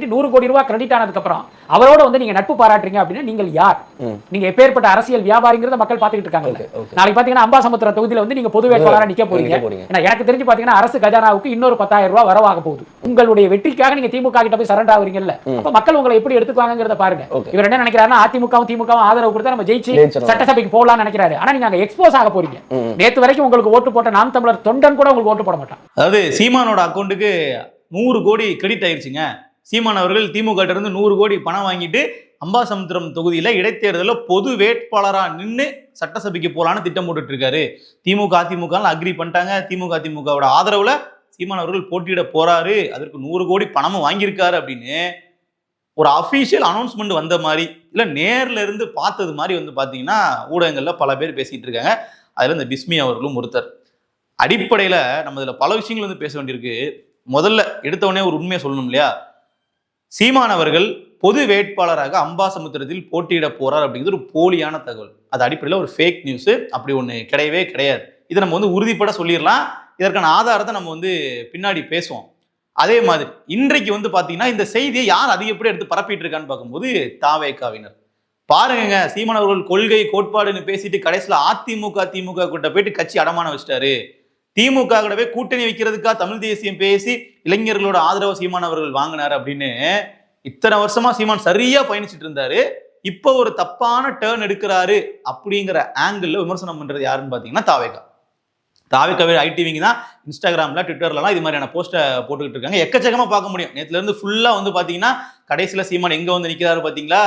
100 கோடி ரூபாய் கிரெடிட் ஆனதுக்கு அப்புறம் அவரோட வந்து நீங்க நட்பு பாராட்டுறீங்க அப்படின்னா நீங்கள் யார்? நீங்க எப்பேற்பட்ட அரசியல் வியாபாரிங்கிறத மக்கள் பாத்துக்கிட்டு இருக்காங்க. நாளைக்கு பாத்தீங்கன்னா அம்பாசமுத்திரம் தொகுதியில வந்து நீங்க பொது வேட்பாளரா நிக்க போறீங்க. எனக்கு தெரிஞ்சு பாத்தீங்கன்னா அரசு கஜானாவுக்கு இன்னொரு 10,000 ரூபாய் வரவாக போகுது. உங்களுடைய வெற்றிக்காக நீங்க திமுக கிட்ட போய் சரண்டர் ஆவீங்கல்ல, அப்ப மக்கள் உங்களை எப்படி எடுத்துக்குவாங்கங்கறத பாருங்க. இவர் என்ன நினைக்கிறாருன்னா அதிமுகவும் ஆதரவு கொடுத்தா நம்ம ஜெயிச்சு சட்டசபைக்கு போகலாம்னு நினைக்கிறாரு. ஆனா நீங்க அங்க எக்ஸ்போஸ் ஆக போறீங்க. நேத்து வரைக்கும் உங்களுக்கு ஓட்டு போட்ட நாம் தமிழர் தொண்டன் கூட உங்களுக்கு ஓட்டு போட மாட்டான். அதாவது சீமானோட அக்கௌண்ட்டுக்கு 100 கோடி கிரெடிட் ஆயிருச்சுங்க. சீமான் அவர்கள் திமுக இருந்து 100 கோடி பணம் வாங்கிட்டு அம்பாசமுத்திரம் தொகுதியில இடைத்தேர்தலில் பொது வேட்பாளரா நின்று சட்டசபைக்கு போலான்னு திட்டம் போட்டுட்டு இருக்காரு. திமுக அதிமுக அக்ரி பண்ணிட்டாங்க. அதிமுகவோட ஆதரவுல சீமான் அவர்கள் போட்டியிட போறாரு, அதற்கு 100 கோடி பணமும் வாங்கியிருக்காரு அப்படின்னு ஒரு அபிஷியல் அனௌன்ஸ்மெண்ட் வந்த மாதிரி இல்ல நேர்ல இருந்து பார்த்தது மாதிரி வந்து பாத்தீங்கன்னா ஊடகங்கள்ல பல பேர் பேசிட்டு இருக்காங்க. அதுல இந்த பிஸ்மி அவர்களும் ஒருத்தர். அடிப்படையில நம்ம இதுல பல விஷயங்கள் வந்து பேச வேண்டியிருக்கு. முதல்ல எடுத்தவொடனே ஒரு உண்மையை சொல்லணும் இல்லையா? சீமான் அவர்கள் பொது வேட்பாளராக அம்பாசமுத்திரத்தில் போட்டியிட போறார் அப்படிங்கிறது ஒரு போலியான தகவல். அது அடிப்படையில் ஒரு ஃபேக் நியூஸ். அப்படி ஒன்று கிடையவே கிடையாது. இதை நம்ம வந்து உறுதிப்பட சொல்லிடலாம். இதற்கான ஆதாரத்தை நம்ம வந்து பின்னாடி பேசுவோம். அதே மாதிரி இன்றைக்கு வந்து பாத்தீங்கன்னா இந்த செய்தியை யார் அதிகப்படி எடுத்து பரப்பிட்டு இருக்கான்னு பார்க்கும்போது தாவேகாவினர். பாருங்க, சீமான் அவர்கள் கொள்கை கோட்பாடுன்னு பேசிட்டு கடைசியில் திமுக கிட்ட போயிட்டு கட்சி அடமான வச்சிட்டாரு. திமுக கூடவே கூட்டணி வைக்கிறதுக்காக தமிழ் தேசியம் பேசி இளைஞர்களோட ஆதரவு சீமான் அவர்கள் வாங்கினார் அப்படின்னு இத்தனை வருஷமா சீமான் சரியா பயணிச்சுட்டு இருந்தாரு. இப்போ ஒரு தப்பான டேர்ன் எடுக்கிறாரு அப்படிங்கிற ஆங்கிள் விமர்சனம் பண்றது யாருன்னு பாத்தீங்கன்னா தாவேகாவே ஐடிவிங்க தான் இன்ஸ்டாகிராம்ல ட்விட்டர்லாம் இது மாதிரியான போஸ்ட்டை போட்டுக்கிட்டு இருக்காங்க. எக்கச்சக்கமா பார்க்க முடியும். நேத்துல இருந்து ஃபுல்லா வந்து பாத்தீங்கன்னா கடைசியில சீமான் எங்க வந்து நிக்கிறாரு பாத்தீங்களா,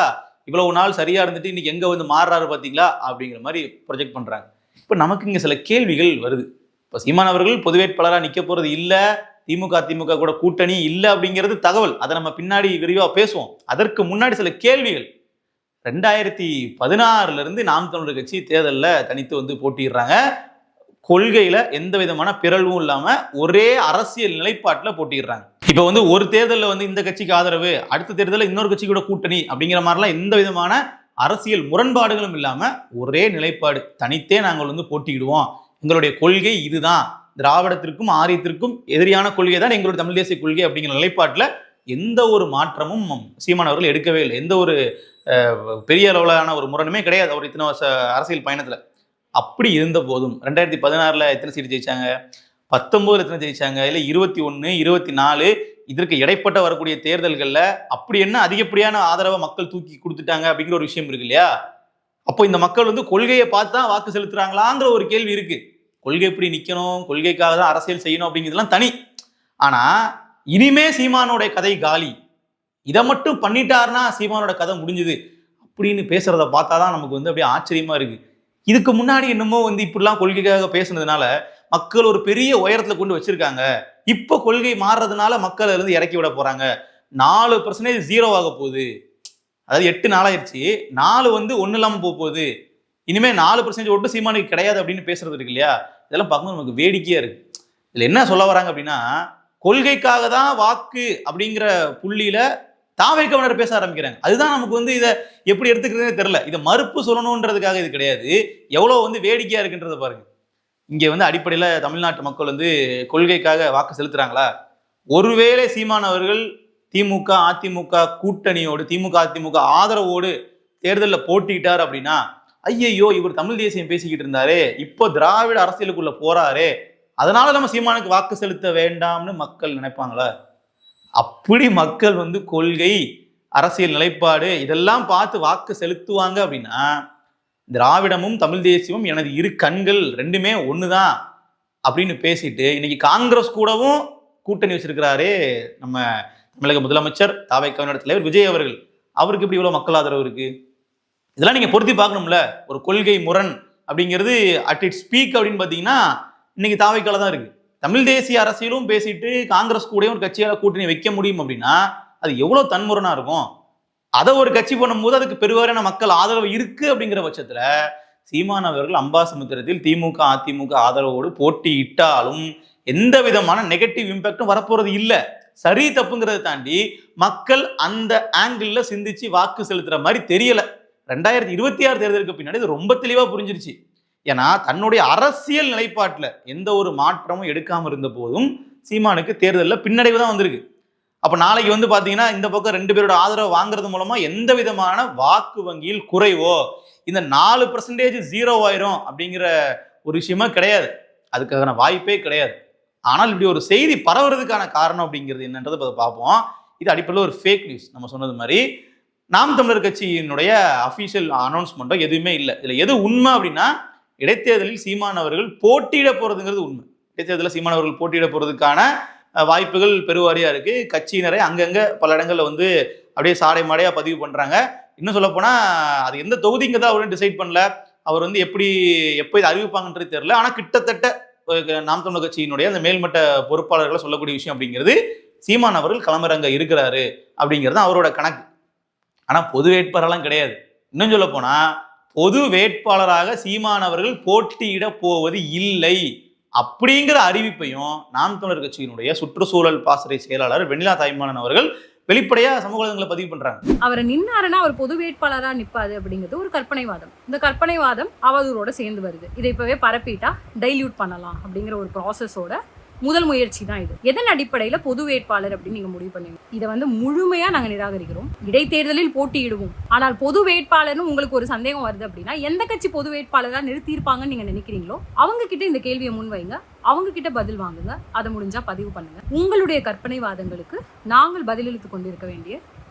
இவ்வளவு நாள் சரியா இருந்துட்டு இன்னைக்கு எங்க வந்து மாறுறாரு பாத்தீங்களா அப்படிங்கிற மாதிரி ப்ரொஜெக்ட் பண்றாங்க. இப்ப நமக்கு இங்க சில கேள்விகள் வருது. இப்ப சீமான் அவர்கள் பொது வேட்பாளராக நிக்க போறது இல்ல, திமுக கூட கூட்டணி இல்ல அப்படிங்கிறது தகவல். அதை நம்ம பின்னாடி விரிவா பேசுவோம். அதற்கு முன்னாடி சில கேள்விகள். 2016 இருந்து நாம் தமிழர் கட்சி தேர்தலில் தனித்து வந்து போட்டிடுறாங்க. கொள்கையில எந்த விதமான பிறழ்வும் இல்லாம ஒரே அரசியல் நிலைப்பாட்டுல போட்டிடுறாங்க. இப்ப வந்து ஒரு தேர்தலில் வந்து இந்த கட்சிக்கு ஆதரவு, அடுத்த தேர்தலில் இன்னொரு கட்சி கூட கூட்டணி அப்படிங்கிற மாதிரிலாம் எந்த விதமான அரசியல் முரண்பாடுகளும் இல்லாம ஒரே நிலைப்பாடு, தனித்தே நாங்கள் வந்து போட்டியிடுவோம், எங்களுடைய கொள்கை இதுதான், திராவிடத்திற்கும் ஆரியத்திற்கும் எதிரியான கொள்கை தான் எங்களுடைய தமிழ் தேசிய கொள்கை அப்படிங்கிற நிலைப்பாட்டில் எந்த ஒரு மாற்றமும் சீமான் அவர்கள் எடுக்கவே இல்லை. எந்த ஒரு பெரிய அளவிலான ஒரு முரணுமே கிடையாது அவர் இத்தனை வருஷ அரசியல் பயணத்துல. அப்படி இருந்த போதும் 2016 எத்தனை சீட்டு ஜெயிச்சாங்க, 19 எத்தனை ஜெயிச்சாங்க, இல்லை 21, 24 இதற்கு இடைப்பட்ட வரக்கூடிய தேர்தல்கள்ல அப்படி என்ன அதிகப்படியான ஆதரவை மக்கள் தூக்கி கொடுத்துட்டாங்க அப்படிங்கிற ஒரு விஷயம் இருக்கு இல்லையா? அப்போ இந்த மக்கள் வந்து கொள்கையை பார்த்து தான் வாக்கு செலுத்துறாங்களாங்கிற ஒரு கேள்வி இருக்கு. கொள்கை எப்படி நிக்கணும், கொள்கைக்காக தான் அரசியல் செய்யணும் அப்படிங்கிறதுலாம் தனி. ஆனா இனிமே சீமானோட கதை காலி, இதை மட்டும் பண்ணிட்டாருன்னா சீமானோட கதை முடிஞ்சுது அப்படின்னு பேசுறத பார்த்தாதான் நமக்கு வந்து அப்படியே ஆச்சரியமா இருக்கு. இதுக்கு முன்னாடி என்னமோ வந்து இப்படிலாம் கொள்கைக்காக பேசுனதுனால மக்கள் ஒரு பெரிய உயரத்துல கொண்டு வச்சிருக்காங்க. இப்ப கொள்கை மாறுறதுனால மக்கள் இருந்து இறக்கி விட போறாங்க. 4% 0 ஆக போகுது. அதாவது 8 நாளாயிருச்சு, 4 வந்து 1 இல்லாம போகுது. இனிமே 4% ஓட்டு சீமானுக்கு கிடையாது அப்படின்னு பேசுறது இருக்கு இல்லையா? இதெல்லாம் பார்க்கும்போது நமக்கு வேடிக்கையா இருக்கு. இதுல என்ன சொல்ல வராங்க அப்படின்னா, கொள்கைக்காக தான் வாக்கு அப்படிங்கிற புள்ளியில தாவேகாவினர் பேச ஆரம்பிக்கிறாங்க. அதுதான் நமக்கு வந்து இதை எப்படி எடுத்துக்கிறதுனே தெரியல. இதை மறுப்பு சொல்லணுன்றதுக்காக இது கிடையாது. எவ்வளவு வந்து வேடிக்கையா இருக்குன்றத பாருங்க. இங்க வந்து அடிப்படையில தமிழ்நாட்டு மக்கள் வந்து கொள்கைக்காக வாக்கு செலுத்துறாங்களா? ஒருவேளை சீமான் அவர்கள் திமுக அதிமுக கூட்டணியோடு அதிமுக ஆதரவோடு தேர்தலில் போட்டிக்கிட்டார் அப்படின்னா, ஐயையோ இவர் தமிழ் தேசியம் பேசிக்கிட்டு இருந்தாரு, இப்போ திராவிட அரசியலுக்குள்ள போறாரு, அதனால நம்ம சீமானுக்கு வாக்கு செலுத்த வேண்டாம்னு மக்கள் நினைப்பாங்களா? அப்படி மக்கள் வந்து கொள்கை அரசியல் நிலைப்பாடு இதெல்லாம் பார்த்து வாக்கு செலுத்துவாங்க அப்படின்னா, திராவிடமும் தமிழ் தேசியமும் எனது இரு கண்கள் ரெண்டுமே ஒண்ணுதான் அப்படின்னு பேசிட்டு இன்னைக்கு காங்கிரஸ் கூடவும் கூட்டணி வச்சிருக்கிறாரு நம்ம தமிழக முதலமைச்சர் தாவேகாவினர் தலைவர் விஜய் அவர்கள். அவருக்கு இப்படி இவ்வளவு மக்கள் ஆதரவு இருக்கு. இதெல்லாம் நீங்க பொருத்தி பார்க்கணும்ல. ஒரு கொள்கை முரண் அப்படிங்கிறது அட் இட்ஸ் ஸ்பீக் அப்படின்னு பாத்தீங்கன்னா இன்னைக்கு தாவேகால தான் இருக்கு. தமிழ் தேசிய அரசியலும் பேசிட்டு காங்கிரஸ் கூட ஒரு கட்சியால கூட்டணி வைக்க முடியும் அப்படின்னா அது எவ்வளவு தன்முரணா இருக்கும். அதை ஒரு கட்சி பண்ணும்போது அதுக்கு பெருவாரியான மக்கள் ஆதரவு இருக்கு அப்படிங்கிற பட்சத்துல சீமான் அவர்கள் அம்பாசமுத்திரத்தில் திமுக அதிமுக ஆதரவோடு போட்டியிட்டாலும் எந்த விதமான நெகட்டிவ் இம்பாக்டும் வரப்போறது இல்லை. சரி தப்புங்கிறத தாண்டி மக்கள் அந்த ஆங்கிள் சிந்திச்சு வாக்கு செலுத்துற மாதிரி தெரியல. 2026 தேர்தலுக்கு பின்னாடி இது ரொம்ப தெளிவா புரிஞ்சிருச்சு. ஏன்னா தன்னுடைய அரசியல் நிலைப்பாட்டுல எந்த ஒரு மாற்றமும் எடுக்காம இருந்த போதும் சீமானுக்கு தேர்தலில் பின்னடைவு தான் வந்திருக்கு. அப்ப நாளைக்கு வந்து பாத்தீங்கன்னா இந்த பக்கம் 2 பேரோட ஆதரவு வாங்குறது மூலமா எந்த விதமான வாக்கு வங்கியில் குறைவோ இந்த 4% 0 ஆயிரும் அப்படிங்கிற ஒரு விஷயமா கிடையாது. அதுக்கான வாய்ப்பே கிடையாது. ஆனால் இப்படி ஒரு செய்தி பரவுறதுக்கான காரணம் அப்படிங்கிறது என்னன்றதை பார்ப்போம். இது அடிப்படையில் ஒரு ஃபேக் நியூஸ். நம்ம சொன்னது மாதிரி நாம் தமிழர் கட்சியினுடைய அபிஷியல் அனௌன்ஸ்மெண்ட்டோ எதுவுமே இல்லை. இதுல எது உண்மை அப்படின்னா இடைத்தேர்தலில் சீமான் அவர்கள் போட்டியிட போறதுங்கிறது உண்மை. இடைத்தேர்தலில் சீமான் அவர்கள் போட்டியிட போறதுக்கான வாய்ப்புகள் பெருவாரியா இருக்கு. கட்சியினரை அங்கங்க பல இடங்கள்ல வந்து அப்படியே சாடை மாடையா பதிவு பண்றாங்க. இன்னும் சொல்ல போனா அது எந்த தொகுதிங்கிறத அவரும் டிசைட் பண்ணல. அவர் வந்து எப்போ இதை அறிவிப்பாங்கன்றது தெரியல. ஆனா கிட்டத்தட்ட நாம் தமிழர் கட்சியினுடைய அந்த மேல்மட்ட பொறுப்பாளர்களை சொல்லக்கூடிய விஷயம் அப்படிங்கிறது சீமான் அவர்கள் களமிறங்க இருக்கிறாரு அப்படிங்கிறது அவரோட கணக்கு. ஆனா பொது வேட்பாளரெல்லாம் கிடையாது. இன்னும் சொல்ல போனா பொது வேட்பாளராக சீமான் அவர்கள் போட்டியிட போவது இல்லை அப்படிங்கிற அறிவிப்பையும் நாம் தமிழர் கட்சியினுடைய சுற்றுச்சூழல் பாசறை செயலாளர் வெண்ணிலா தாய்மானன் அவர்கள் வெளிப்படையா சமூக வலைதளங்களை பதிவு பண்றாங்க. அவர் நின்னாருன்னா அவர் பொது வேட்பாளரா நிப்பாது அப்படிங்கிறது ஒரு கற்பனைவாதம். இந்த கற்பனைவாதம் அவதூறோட சேர்ந்து வருது. இதை இப்பவே பரப்பிட்டா டைல்யூட் பண்ணலாம் அப்படிங்கிற ஒரு ப்ராசஸோட முதல் முயற்சி தான் இது. எதன் அடிப்படையில பொது வேட்பாளர் அப்படின்னு நீங்க முடிவு பண்ணுவீங்க? இதை வந்து முழுமையா நாங்க நிராகரிக்கிறோம். இடைத்தேர்தலில் போட்டியிடுவோம். ஆனால் பொது வேட்பாளர்னு உங்களுக்கு ஒரு சந்தேகம் வருது அப்படின்னா எந்த கட்சி பொது வேட்பாளரா நிறுத்தியிருப்பாங்கன்னு நீங்க நினைக்கிறீங்களோ அவங்க கிட்ட இந்த கேள்வியை முன்வைங்க. அவங்க கிட்ட பதில் வாங்குங்க. அதை முடிஞ்சா பதிவு பண்ணுங்க. உங்களுடைய கற்பனைவாதங்களுக்கு நாங்கள் பதிலளித்துக் கொண்டிருக்க வேண்டிய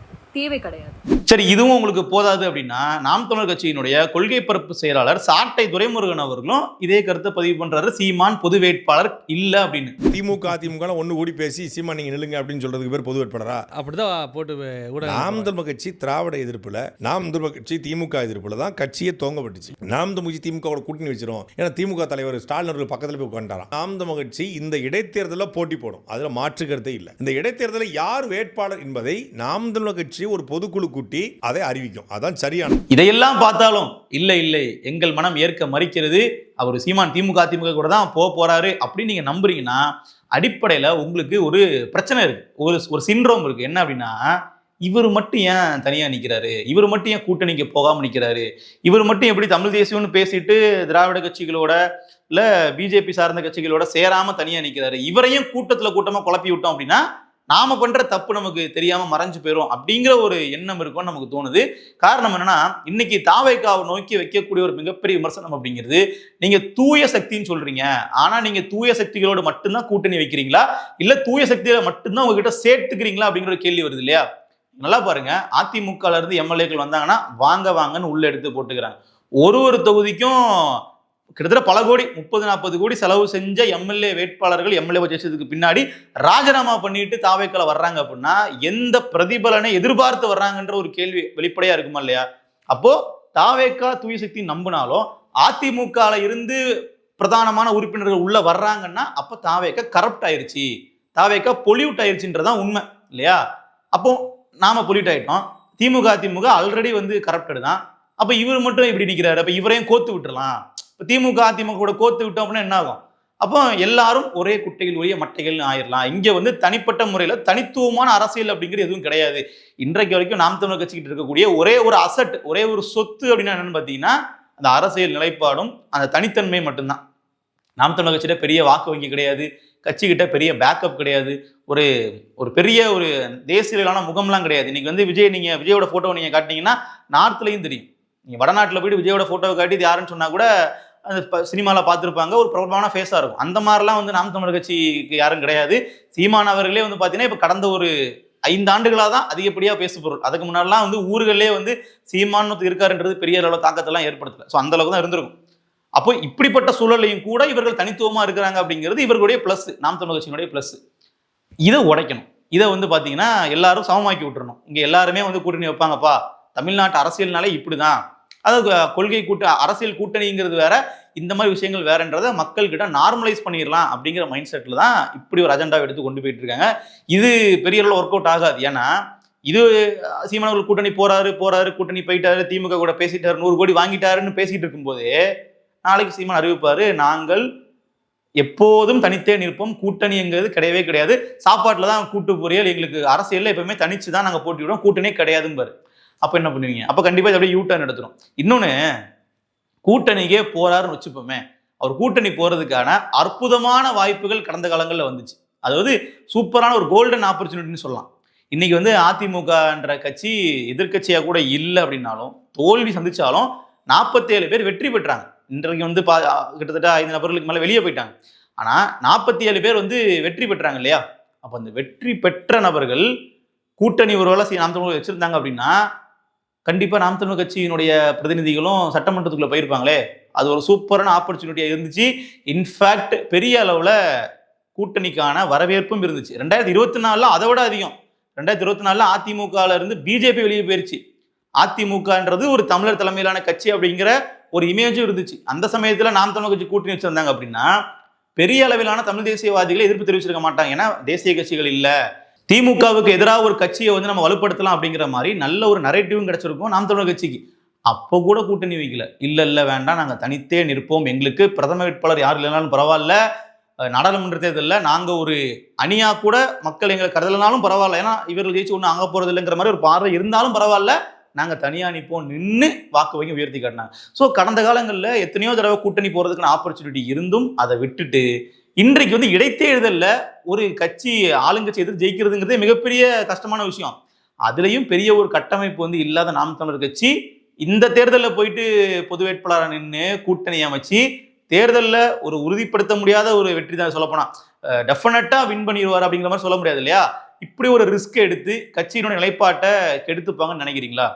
தேவை கிடையாது. சரி, இதுவும் உங்களுக்கு போதாது அப்படின்னா நாம் தமிழர் கட்சியினுடைய கொள்கை பரப்பு செயலாளர் சாட்டை துரைமுருகன் அவர்களும் இதே கருத்தை பதிவு பண்றாரு. சீமான் பொது வேட்பாளர் இல்ல அப்படின்னு. திமுக அதிமுக ஒண்ணு கூடி பேசி சீமான் நீங்க நில்லுங்க அப்படின்னு சொல்றதுக்கு பேர் பொது வேட்பாளரா? அப்படிதான் போட்டு நாம் தமிழர் கட்சி திராவிட எதிர்ப்புல, நாம் தமிழர் கட்சி திமுக எதிர்ப்புல தான் கட்சியே தோங்கப்பட்டுச்சு. நாம் தமிழர் கட்சி திமுக கூட்டணி வச்சிரும். ஏன்னா திமுக தலைவர் ஸ்டாலின் அவர்கள் பக்கத்துல போய் உட்கார்ந்தாராம். நாம் தமிழர் கட்சி இந்த இடைத்தேர்தலில் போட்டி போடும். அதுல மாற்று கருத்தே இல்லை. இந்த இடைத்தேர்தலில் யார் வேட்பாளர் என்பதை நாம் தமிழர் கட்சி ஒரு பொதுக்குழு கூட்டி அதை அறிவிக்கும். அதான் சரியான. இதையெல்லாம் பார்த்தாலும் இல்லை எங்கள் மனம் ஏற்க மறுக்கிறது, அவர் சீமான் திமுக கூட தான் போறாரு அப்படின்னு நீங்க நம்புறீங்கன்னா அடிப்படையில உங்களுக்கு ஒரு பிரச்சனை இருக்கு, ஒரு சிண்ட்ரோம் இருக்கு. என்ன அப்படின்னா இவர் மட்டும் ஏன் தனியா நிக்கிறாரு, இவர் மட்டும் ஏன் கூட்டணிக்கு போகாம நிக்கிறாரு, இவர் மட்டும் எப்படி தமிழ் தேசியம்னு பேசிட்டு திராவிட கட்சிகளோட இல்ல பிஜேபி சார்ந்த கட்சிகளோட சேராம தனியா நிக்கிறாரு, இவரையும் கூட்டமா குழப்பி விட்டோம் அப்படின்னா நாம பண்ற தப்பு நமக்கு தெரியாம மறைஞ்சு போயிடும் அப்படிங்கிற ஒரு எண்ணம் இருக்கும்னு நமக்கு தோணுது. காரணம் என்னன்னா இன்னைக்கு தாவேக்காவை நோக்கி வைக்கக்கூடிய ஒரு மிகப்பெரிய விமர்சனம் அப்படிங்கிறது, நீங்க தூய சக்தின்னு சொல்றீங்க, ஆனா நீங்க தூய சக்திகளோட மட்டும்தான் கூட்டணி வைக்கிறீங்களா இல்ல தூய சக்தியில மட்டும்தான் உங்ககிட்ட சேர்த்துக்கிறீங்களா அப்படிங்கிற ஒரு கேள்வி வருது இல்லையா? நல்லா பாருங்க, அதிமுகல இருந்து எம்எல்ஏக்கள் வந்தாங்கன்னா வாங்கன்னு உள்ள எடுத்து போட்டுக்கிறாங்க. ஒரு தொகுதிக்கும் கிட்டத்தட்ட பல கோடி 30-40 கோடி செலவு செஞ்ச எம்எல்ஏ வேட்பாளர்கள் எம்எல்ஏ ஜெயிச்சதுக்கு பின்னாடி ராஜினாமா பண்ணிட்டு தாவேக்கால வர்றாங்க அப்படின்னா எந்த பிரதிபலனை எதிர்பார்த்து வர்றாங்கன்ற ஒரு கேள்வி வெளிப்படையா இருக்குமா இல்லையா? அப்போ தாவேக்கா தூய சக்தி நம்பினாலும் அதிமுகல இருந்து பிரதானமான உறுப்பினர்கள் உள்ள வர்றாங்கன்னா அப்ப தாவேக்கா கரப்ட் ஆயிருச்சு, தாவேக்கா பொல்யூட் ஆயிருச்சுன்றதான் உண்மை இல்லையா? அப்போ நாம பொல்யூட் ஆயிட்டோம், திமுக ஆல்ரெடி வந்து கரப்டட் தான். அப்ப இவர் மட்டும் இப்படி நிக்கிறாரு, அப்ப இவரையும் கோத்து விட்டுறலாம். திமுக அதிமுக கூட கோத்து விட்டோம் அப்படின்னா என்ன ஆகும்? அப்போ எல்லாரும் ஒரே குட்டைகள் உரிய மட்டைகள் ஆயிடலாம். இங்க வந்து தனிப்பட்ட முறையில தனித்துவமான அரசியல் அப்படிங்கிறது எதுவும் கிடையாது. இன்றைக்கு வரைக்கும் நாம் தமிழர் கட்சிக்கிட்டு இருக்கக்கூடிய ஒரே ஒரு அசட், ஒரே ஒரு சொத்து அப்படின்னா என்னன்னு பாத்தீங்கன்னா அந்த அரசியல் நிலைப்பாடும் அந்த தனித்தன்மை மட்டும்தான். நாம் தமிழர் கட்சியிட்ட பெரிய வாக்கு வங்கி கிடையாது, கட்சிக்கிட்ட பெரிய பேக்கப் கிடையாது, ஒரு பெரிய ஒரு தேசியலான முகம்லாம் கிடையாது. இன்னைக்கு வந்து நீங்க விஜயோட போட்டோ நீங்க காட்டினீங்கன்னா நார்த்லயும் தெரியும். நீங்க வடநாட்டுல போயிட்டு விஜயோட போட்டோவை காட்டி இது யாருன்னு சொன்னா கூட அந்த சினிமாவில் பார்த்துருப்பாங்க, ஒரு பிரபலமான ஃபேஸாக இருக்கும். அந்த மாதிரிலாம் வந்து நாம் தமிழர் கட்சிக்கு யாரும் கிடையாது. சீமான் அவர்களே வந்து பார்த்தீங்கன்னா இப்போ கடந்த ஒரு 5 ஆண்டுகளாக தான் அதிகப்படியாக பேசுபொருள். அதுக்கு முன்னாடிலாம் வந்து ஊர்களே வந்து சீமான் இருக்காருன்றது பெரிய அளவு தாக்கத்தெல்லாம் ஏற்படுத்தல. ஸோ அந்த அளவுக்கு தான் இருந்திருக்கும். அப்போ இப்படிப்பட்ட சூழலையும் கூட இவர்கள் தனித்துவமாக இருக்கிறாங்க அப்படிங்கிறது இவர்களுடைய ப்ளஸ், நாம் தமிழர் கட்சியினுடைய ப்ளஸ். இதை உடைக்கணும். இதை வந்து பார்த்தீங்கன்னா எல்லாரும் சமமாக்கி விட்டுறணும். இங்கே எல்லாருமே வந்து கூட்டணி வைப்பாங்கப்பா, தமிழ்நாட்டு அரசியல்னாலே இப்படிதான், அதாவது கொள்கை அரசியல் கூட்டணிங்கிறது வேற, இந்த மாதிரி விஷயங்கள் வேறன்றதை மக்கள் கிட்ட நார்மலைஸ் பண்ணிடலாம் அப்படிங்கிற மைண்ட் செட்ல தான் இப்படி ஒரு அஜெண்டா எடுத்து கொண்டு போயிட்டு இருக்காங்க. இது பெரிய அளவில் ஒர்க் அவுட் ஆகாது. ஏன்னா இது சீமான் அவர்கள் கூட்டணி போறாரு கூட்டணி போயிட்டாரு, திமுக கூட பேசிட்டாரு, 100 கோடி வாங்கிட்டாருன்னு பேசிட்டு இருக்கும்போதே நாளைக்கு சீமான் அறிவிப்பாரு, நாங்கள் எப்போதும் தனித்தே நிற்போம், கூட்டணிங்கிறது கிடையவே கிடையாது, சாப்பாட்டுல தான் கூட்டு பொரியல், எங்களுக்கு அரசியல்ல எப்பவுமே தனிச்சு தான் நாங்க போட்டி விடுவோம், கூட்டணியே கிடையாதுன்னு. அப்ப என்ன பண்ணுவீங்க? அப்ப கண்டிப்பா அப்படியே யூ டர்ன் எடுத்துரும். இன்னொன்னு, கூட்டணிக்கே போறாருன்னு வச்சுப்போமே, அவர் கூட்டணி போறதுக்கான அற்புதமான வாய்ப்புகள் கடந்த காலங்களில் வந்துச்சு. அதாவது சூப்பரான ஒரு கோல்டன் ஆப்பர்ச்சுனிட்டின்னு சொல்லலாம். இன்னைக்கு வந்து அதிமுகன்ற கட்சி எதிர்க்கட்சியா கூட இல்லை அப்படின்னாலும் தோல்வி சந்திச்சாலும் 47 பேர் வெற்றி பெற்றாங்க. இன்றைக்கு வந்து கிட்டத்தட்ட 5 நபர்களுக்கு மேல வெளியே போயிட்டாங்க. ஆனா 47 பேர் வந்து வெற்றி பெற்றாங்க இல்லையா? அப்ப அந்த வெற்றி பெற்ற நபர்கள் கூட்டணி ஒருவேளை நாம் தமிழர் வச்சிருந்தாங்க அப்படின்னா கண்டிப்பா நாம் தமிழர் கட்சியினுடைய பிரதிநிதிகளும் சட்டமன்றத்துக்குள்ள போயிருப்பாங்களே. அது ஒரு சூப்பரான ஆப்பர்ச்சுனிட்டியா இருந்துச்சு. இன்ஃபேக்ட் பெரிய அளவுல கூட்டணிக்கான வரவேற்பும் இருந்துச்சு. 2024 அதை விட அதிகம். 2024 அதிமுகல இருந்து பிஜேபி வெளியே போயிருச்சு. அதிமுகன்றது ஒரு தமிழர் தலைமையிலான கட்சி அப்படிங்கிற ஒரு இமேஜும் இருந்துச்சு. அந்த சமயத்துல நாம் தமிழர் கட்சி கூட்டணி வச்சிருந்தாங்க அப்படின்னா பெரிய அளவிலான தமிழ் தேசியவாதிகளை எதிர்ப்பு தெரிவிச்சிருக்க மாட்டாங்க. ஏன்னா தேசிய கட்சிகள் இல்ல, திமுகவுக்கு எதிராக ஒரு கட்சியை வந்து நம்ம வலுப்படுத்தலாம் அப்படிங்கிற மாதிரி நல்ல ஒரு நரேட்டிவும் கிடைச்சிருக்கும் நாம் தமிழர் கட்சிக்கு. அப்போ கூட கூட்டணி வைக்கல. இல்ல வேண்டாம், நாங்க தனித்தே நிற்போம், எங்களுக்கு பிரதம வேட்பாளர் யார் இல்லைனாலும் பரவாயில்ல, நாடாளுமன்ற தேர்தலில் நாங்க ஒரு அணியா கூட மக்கள் எங்களை கருதலனாலும் பரவாயில்ல, ஏன்னா இவர்கள் ஜெயிச்சு ஒன்றும் ஆக போறது இல்லைங்கிற மாதிரி ஒரு பார்வை இருந்தாலும் பரவாயில்ல, நாங்க தனியா நிற்போம் நின்று வாக்கு வங்கி உயர்த்தி காட்டினாங்க. ஸோ கடந்த காலங்களில் எத்தனையோ தடவை கூட்டணி போறதுக்கான ஆப்பர்ச்சுனிட்டி இருந்தும் அதை விட்டுட்டு இன்றைக்கு வந்து இடைத்தேர்தலில் ஒரு கட்சி ஆளுங்கட்சி எதிர்த்து ஜெயிக்கிறதுங்கிறதே மிகப்பெரிய கஷ்டமான விஷயம். அதுலயும் பெரிய ஒரு கட்டமைப்பு வந்து இல்லாத நாம் தமிழர் கட்சி இந்த தேர்தலில் போயிட்டு பொது வேட்பாளராக நின்று கூட்டணி அமைச்சு தேர்தலில் ஒரு உறுதிப்படுத்த முடியாத ஒரு வெற்றி தான் சொல்லப்போனா டெஃபினட்டா வின் பண்ணிடுவார் அப்படிங்கிற மாதிரி சொல்ல முடியாது இல்லையா? இப்படி ஒரு ரிஸ்க் எடுத்து கட்சியினுடைய நிலைப்பாட்டை கெடுத்துப்பாங்கன்னு நினைக்கிறீங்களா?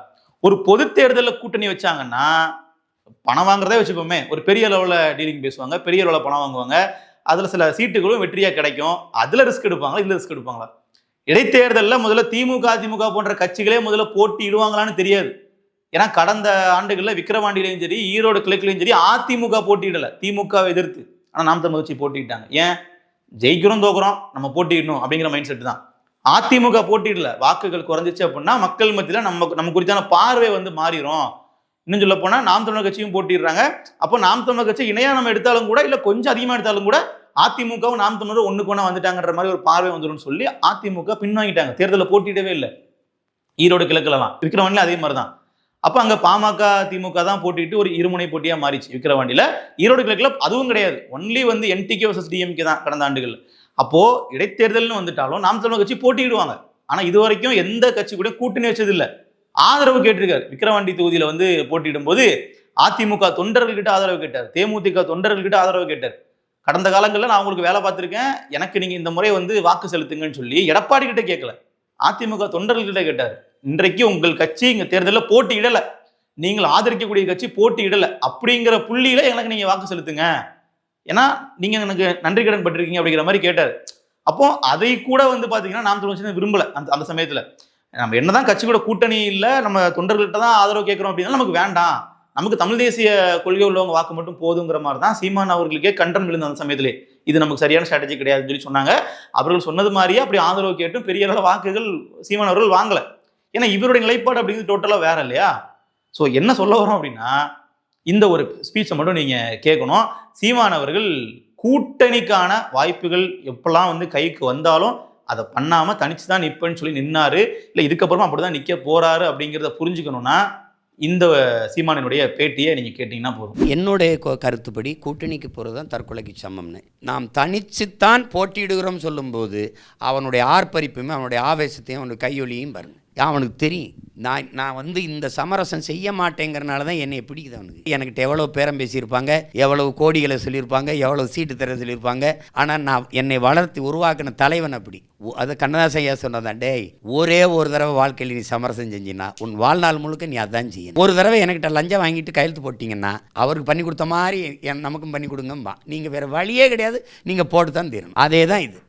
ஒரு பொது தேர்தலில் கூட்டணி வச்சாங்கன்னா பணம் வாங்குறதே வச்சுப்போமே, ஒரு பெரிய அளவில் டீலிங் பேசுவாங்க, பெரிய அளவில் பணம் வாங்குவாங்க, அதுல சில சீட்டுகளும் வெற்றியா கிடைக்கும். அதுல ரிஸ்க் எடுப்பாங்களா, இதுல ரிஸ்க் எடுப்பாங்களா? இடைத்தேர்தலில் முதல்ல திமுக அதிமுக போன்ற கட்சிகளே முதல்ல போட்டியிடுவாங்களான்னு தெரியாது. ஏன்னா கடந்த ஆண்டுகளில் விக்கிரவாண்டியிலையும் சரி ஈரோடு கிழக்குலையும் சரி அதிமுக போட்டியிடல, திமுகவை எதிர்த்து. ஆனால் நாம் தமிழர் கட்சி போட்டிட்டாங்க. ஏன்? ஜெயிக்கிறோம் தோக்குறோம் நம்ம போட்டிடணும் அப்படிங்கிற மைண்ட் செட் தான். அதிமுக போட்டியிடல, வாக்குகள் குறைஞ்சிச்சு அப்படின்னா மக்கள் மத்தியில் நம்ம குறித்தான பார்வை வந்து மாறிடும். இன்னும் சொல்ல போனா நாம் தமிழர் கட்சியும் போட்டிடுறாங்க. அப்போ நாம் தமிழர் கட்சி இணையா நம்ம எடுத்தாலும் கூட இல்ல கொஞ்சம் அதிகமா எடுத்தாலும் கூட அதிமுகவும் நாம் தமிழரும் ஒண்ணுக்கு ஒண்ணா வந்துட்டாங்கன்ற மாதிரி ஒரு பார்வை வந்துடும் சொல்லி அதிமுக பின்வாங்கிட்டாங்க. தேர்தலில் போட்டியிடவே இல்லை. ஈரோடு கிழக்குலாம் விக்கிரவாண்டியில அதே மாதிரிதான். அப்ப அங்க பாமக திமுக தான் போட்டிட்டு ஒரு இருமுனை போட்டியா மாறிச்சு விக்கிரவாண்டியில. ஈரோடு கிழக்குல அதுவும் கிடையாது, ஒன்லி வந்து என்டிகே வர்சஸ் டிஎம்கே தான் கடந்த ஆண்டுகள். அப்போ இடைத்தேர்தல்னு வந்துட்டாலும் நாம் தமிழர் கட்சி போட்டியிடுவாங்க. ஆனா இது வரைக்கும் எந்த கட்சி கூட கூட்டணி வச்சது இல்லை. ஆதரவு கேட்டிருக்காரு. விக்கிரவாண்டி தொகுதியில வந்து போட்டியிடும் போது அதிமுக தொண்டர்கள்கிட்ட ஆதரவு கேட்டார், தேமுதிக தொண்டர்கள்கிட்ட ஆதரவு கேட்டார். கடந்த காலங்களில் நான் உங்களுக்கு வேலை பார்த்திருக்கேன், எனக்கு நீங்க இந்த முறை வந்து வாக்கு செலுத்துங்கன்னு சொல்லி எடப்பாடி கிட்ட கேட்கல, அதிமுக தொண்டர்கள்கிட்ட கேட்டார். இன்றைக்கு உங்கள் கட்சி இங்க தேர்தலில் போட்டியிடல, நீங்கள் ஆதரிக்கக்கூடிய கட்சி போட்டியிடல, அப்படிங்கிற புள்ளியில எனக்கு நீங்க வாக்கு செலுத்துங்க, ஏன்னா நீங்க எனக்கு நன்றி கடன் பட்டிருக்கீங்க அப்படிங்கிற மாதிரி கேட்டார். அப்போ அதை கூட வந்து பாத்தீங்கன்னா நாம் தமிழர் விரும்பல. அந்த சமயத்துல நம்ம என்னதான் கட்சி கூட கூட்டணி இல்லை, நம்ம தொண்டர்கள்ட்ட தான் ஆதரவு கேட்கிறோம் அப்படின்னா நமக்கு வேண்டாம், நமக்கு தமிழ் தேசிய கொள்கை உள்ளவங்க வாக்கு மட்டும் போதுங்கிற மாதிரி தான் சீமான் அவர்களுக்கே கண்டம் விழுந்த அந்த சமயத்திலே. இது நமக்கு சரியான ஸ்ட்ராட்டஜி கிடையாதுன்னு சொல்லி சொன்னாங்க. அவர்கள் சொன்னது மாதிரியே அப்படி ஆதரவு கேட்டும் பெரிய அளவு வாக்குகள் சீமான் அவர்கள் வாங்கல. ஏன்னா இவருடைய நிலைப்பாடு அப்படிங்கிறது டோட்டலா வேற இல்லையா? ஸோ என்ன சொல்ல வரோம் அப்படின்னா இந்த ஒரு ஸ்பீச்சை மட்டும் நீங்க கேட்கணும். சீமான் அவர்கள் கூட்டணிக்கான வாய்ப்புகள் எப்பெல்லாம் வந்து கைக்கு வந்தாலும் அதை பண்ணாம தனிச்சு தான் நிற்பேன்னு சொல்லி நின்னாரு. இல்லை இதுக்கப்புறமா அப்படிதான் நிக்க போறாரு அப்படிங்கிறத புரிஞ்சுக்கணும்னா இந்த சீமானினுடைய பேட்டியை நீங்க கேட்டீங்கன்னா போதும். என்னுடைய கருத்துப்படி கூட்டணிக்கு போகிறது தான் தற்கொலைக்கு சமம்னு. நாம் தனிச்சுத்தான் போட்டியிடுகிறோம் சொல்லும்போது அவனுடைய ஆர்ப்பரிப்புமே அவனுடைய ஆவேசத்தையும் அவனுடைய கையொலியும் பாருங்க. அவனுக்கு தெரியும் நான் வந்து இந்த சமரசம் செய்ய மாட்டேங்கிறனால தான் என்னை பிடிக்குது அவனுக்கு. எனக்கிட்ட எவ்வளோ பேரம் பேசியிருப்பாங்க, எவ்வளவு கோடிகளை சொல்லியிருப்பாங்க, எவ்வளோ சீட்டு தர சொல்லியிருப்பாங்க. ஆனால் நான் என்னை வளர்த்து உருவாக்கின தலைவன் அப்படி. அது கண்ணதாசன் ஐயா சொன்னதான், டேய் ஒரே ஒரு தடவை வாழ்க்கையில் நீ சமரசம் செஞ்சின்னா உன் வாழ்நாள் முழுக்க நீ அதான் செய்யணும். ஒரு தடவை என்கிட்ட லஞ்சம் வாங்கிட்டு கையெழுத்து போட்டிங்கன்னா அவருக்கு பண்ணி கொடுத்த மாதிரி நமக்கும் பண்ணி கொடுங்கம்பா. நீங்கள் வேறு வழியே கிடையாது, நீங்கள் போட்டு தான் தீரணும். அதே தான் இது.